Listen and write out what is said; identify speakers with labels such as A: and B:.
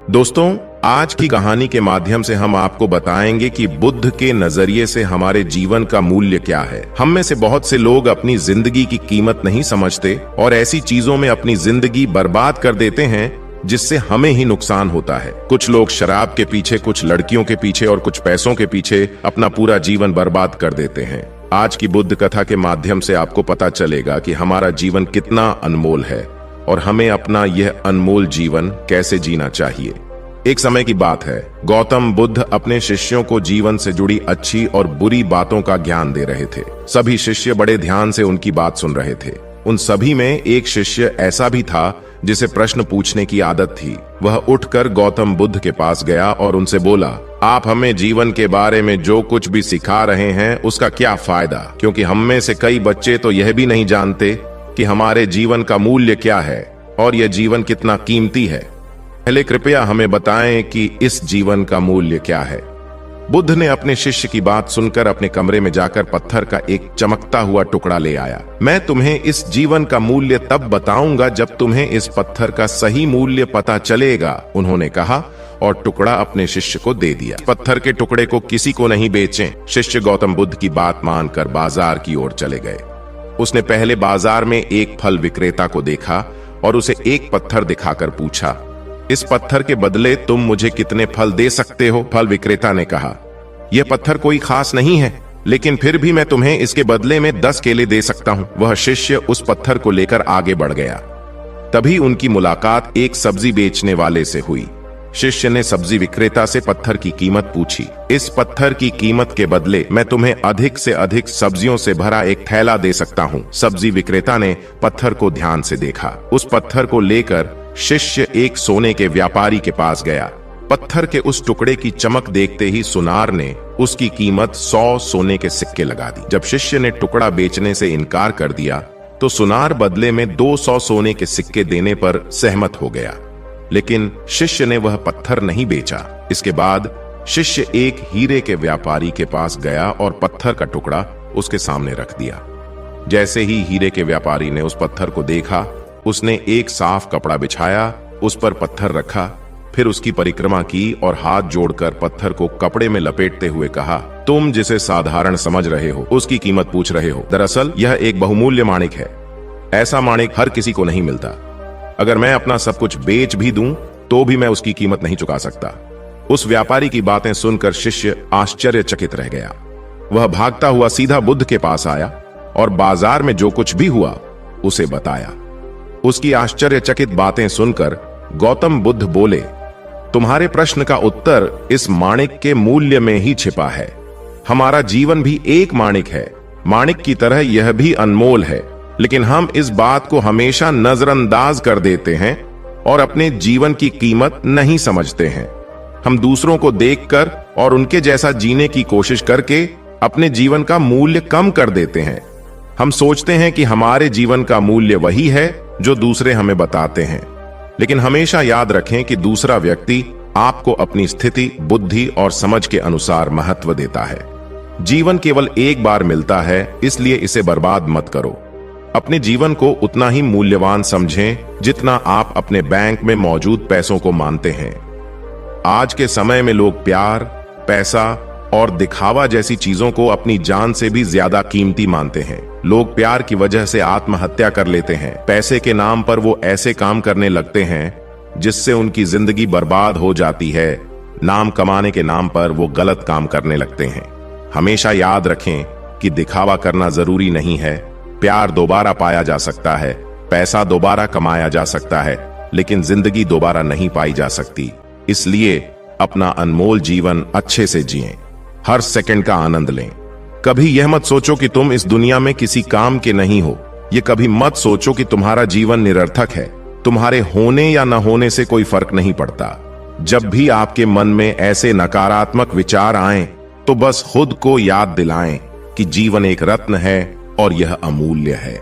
A: दोस्तों, आज की कहानी के माध्यम से हम आपको बताएंगे कि बुद्ध के नजरिए से हमारे जीवन का मूल्य क्या है। हम में से बहुत से लोग अपनी जिंदगी की कीमत नहीं समझते और ऐसी चीजों में अपनी जिंदगी बर्बाद कर देते हैं जिससे हमें ही नुकसान होता है। कुछ लोग शराब के पीछे, कुछ लड़कियों के पीछे और कुछ पैसों के पीछे अपना पूरा जीवन बर्बाद कर देते हैं। आज की बुद्ध कथा के माध्यम से आपको पता चलेगा कि हमारा जीवन कितना अनमोल है और हमें अपना यह अनमोल जीवन कैसे जीना चाहिए। एक समय की बात है, गौतम बुद्ध अपने शिष्यों को जीवन से जुड़ी अच्छी और बुरी बातों का ज्ञान दे रहे थे। सभी शिष्य बड़े ध्यान से उनकी बात सुन रहे थे। उन सभी में एक शिष्य ऐसा भी था जिसे प्रश्न पूछने की आदत थी। वह उठकर गौतम बुद्ध के पास गया और उनसे बोला, आप हमें जीवन के बारे में जो कुछ भी सिखा रहे हैं उसका क्या फायदा, क्योंकि हम में से कई बच्चे तो यह भी नहीं जानते कि हमारे जीवन का मूल्य क्या है और यह जीवन कितना कीमती है। पहले कृपया हमें बताएं कि इस जीवन का मूल्य क्या है। बुद्ध ने अपने शिष्य की बात सुनकर अपने कमरे में जाकर पत्थर का एक चमकता हुआ टुकड़ा ले आया। मैं तुम्हें इस जीवन का मूल्य तब बताऊंगा जब तुम्हें इस पत्थर का सही मूल्य पता चलेगा, उन्होंने कहा और टुकड़ा अपने शिष्य को दे दिया। पत्थर के टुकड़े को किसी को नहीं बेचें। शिष्य गौतम बुद्ध की बात मानकर बाजार की ओर चले गए। उसने पहले बाजार में एक फल विक्रेता को देखा और उसे एक पत्थर दिखाकर पूछा, इस पत्थर के बदले तुम मुझे कितने फल दे सकते हो? फल विक्रेता ने कहा, यह पत्थर कोई खास नहीं है, लेकिन फिर भी मैं तुम्हें इसके बदले में 10 केले दे सकता हूं। वह शिष्य उस पत्थर को लेकर आगे बढ़ गया। तभी उनकी मुलाकात एक सब्जी बेचने वाले से हुई। शिष्य ने सब्जी विक्रेता से पत्थर की कीमत पूछी। इस पत्थर की कीमत के बदले मैं तुम्हें अधिक से अधिक सब्जियों से भरा एक थैला दे सकता हूँ। सब्जी विक्रेता ने पत्थर को ध्यान से देखा। उस पत्थर को लेकर शिष्य एक सोने के व्यापारी के पास गया। पत्थर के उस टुकड़े की चमक देखते ही सुनार ने उसकी कीमत 100 सोने के सिक्के लगा दी। जब शिष्य ने टुकड़ा बेचने से इनकार कर दिया तो सुनार बदले में 200 सोने के सिक्के देने पर सहमत हो गया, लेकिन शिष्य ने वह पत्थर नहीं बेचा। इसके बाद शिष्य एक हीरे के व्यापारी के पास गया और पत्थर का टुकड़ा उसके सामने रख दिया। जैसे ही हीरे के व्यापारी ने उस पत्थर को देखा, उसने एक साफ कपड़ा बिछाया, उस पर पत्थर रखा, फिर उसकी परिक्रमा की और हाथ जोड़कर पत्थर को कपड़े में लपेटते हुए कहा, तुम जिसे साधारण समझ रहे हो उसकी कीमत पूछ रहे हो। दरअसल यह एक बहुमूल्य माणिक है। ऐसा माणिक हर किसी को नहीं मिलता। अगर मैं अपना सब कुछ बेच भी दूं तो भी मैं उसकी कीमत नहीं चुका सकता। उस व्यापारी की बातें सुनकर शिष्य आश्चर्यचकित रह गया। वह भागता हुआ सीधा बुद्ध के पास आया और बाजार में जो कुछ भी हुआ उसे बताया। उसकी आश्चर्यचकित बातें सुनकर गौतम बुद्ध बोले, तुम्हारे प्रश्न का उत्तर इस माणिक के मूल्य में ही छिपा है। हमारा जीवन भी एक माणिक है। माणिक की तरह यह भी अनमोल है, लेकिन हम इस बात को हमेशा नजरअंदाज कर देते हैं और अपने जीवन की कीमत नहीं समझते हैं। हम दूसरों को देखकर और उनके जैसा जीने की कोशिश करके अपने जीवन का मूल्य कम कर देते हैं। हम सोचते हैं कि हमारे जीवन का मूल्य वही है जो दूसरे हमें बताते हैं, लेकिन हमेशा याद रखें कि दूसरा व्यक्ति आपको अपनी स्थिति, बुद्धि और समझ के अनुसार महत्व देता है। जीवन केवल एक बार मिलता है, इसलिए इसे बर्बाद मत करो। अपने जीवन को उतना ही मूल्यवान समझें जितना आप अपने बैंक में मौजूद पैसों को मानते हैं। आज के समय में लोग प्यार, पैसा और दिखावा जैसी चीजों को अपनी जान से भी ज्यादा कीमती मानते हैं। लोग प्यार की वजह से आत्महत्या कर लेते हैं। पैसे के नाम पर वो ऐसे काम करने लगते हैं जिससे उनकी जिंदगी बर्बाद हो जाती है। नाम कमाने के नाम पर वो गलत काम करने लगते हैं। हमेशा याद रखें कि दिखावा करना जरूरी नहीं है। प्यार दोबारा पाया जा सकता है, पैसा दोबारा कमाया जा सकता है, लेकिन जिंदगी दोबारा नहीं पाई जा सकती। इसलिए अपना अनमोल जीवन अच्छे से जिएं। हर सेकंड का आनंद लें। कभी यह मत सोचो कि तुम इस दुनिया में किसी काम के नहीं हो। ये कभी मत सोचो कि तुम्हारा जीवन निरर्थक है। तुम्हारे होने या न होने से कोई फर्क नहीं पड़ता। जब भी आपके मन में ऐसे नकारात्मक विचार आएं, तो बस खुद को याद दिलाएं कि जीवन एक रत्न है और यह अमूल्य है।